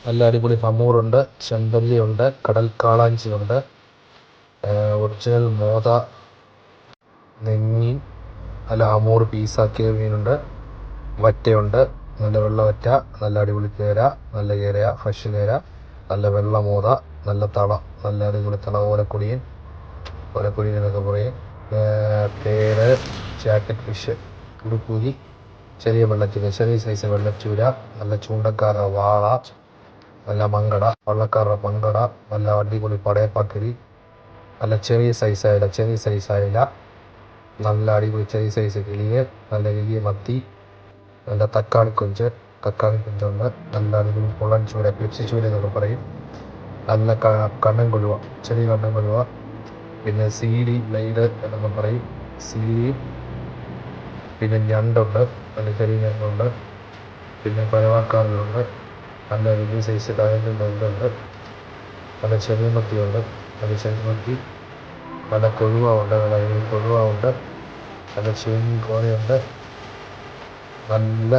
നല്ല അടിപൊളി ഹമൂറുണ്ട്, ചെമ്പല്ലിയുണ്ട്, കടൽ കാളാഞ്ചിയുണ്ട്, ഒറിജിനൽ മോത, നെന്മീൻ, നല്ല ഹമൂർ പീസാക്കിയ മീനുണ്ട്, വറ്റയുണ്ട്, നല്ല വെള്ള വറ്റ, നല്ല അടിപൊളി കേര, നല്ല കേരയ, ഫ്രഷ് കേര, നല്ല വെള്ള മോത, നല്ല തള, നല്ല അടിപൊളി തള, ഓലക്കൊടിയൻ എന്നൊക്കെ പറയും, തേര്, ജാക്കറ്റ് ഫിഷ്, ഉടുക്കൂരി, ചെറിയ വെള്ളച്ചൂര, ചെറിയ സൈസ് വെള്ളച്ചൂര, നല്ല ചൂണ്ടക്കാര വാള, നല്ല മങ്കട, വള്ളക്കാരുടെ മങ്കട, നല്ല അടിപൊളി പടയപ്പാക്കിരി, നല്ല ചെറിയ സൈസ് അയില, നല്ല അടിപൊളി ചെറിയ സൈസ് കിളിയ്, നല്ല വലിയ മത്തി, നല്ല തക്കാളി കൊഞ്ചുണ്ട്, നല്ല അടിപൊളി പുള്ളൻ ചൂര, പെപ്സി ചൂര എന്നൊക്കെ പറയും, നല്ല കണ്ണൻ കൊഴുവ, ചെറിയ കണ്ണൻ കൊഴുവ, പിന്നെ സീഡി ബ്ലൈഡ് എന്നൊക്കെ പറയും, സീഡി, പിന്നെ ഞണ്ടുണ്ട്, നല്ല ചെറിയ ഞണ്ടുണ്ട്, പിന്നെ പഴവാക്കാറുണ്ട്, നല്ല വലിയ സൈസ് ഞണ്ടുണ്ട്, നല്ല ചെറുമത്തിയുണ്ട്, നല്ല കൊഴുവ ഉണ്ട്, നല്ല ചെമ്മീൻ കോരയുണ്ട്, നല്ല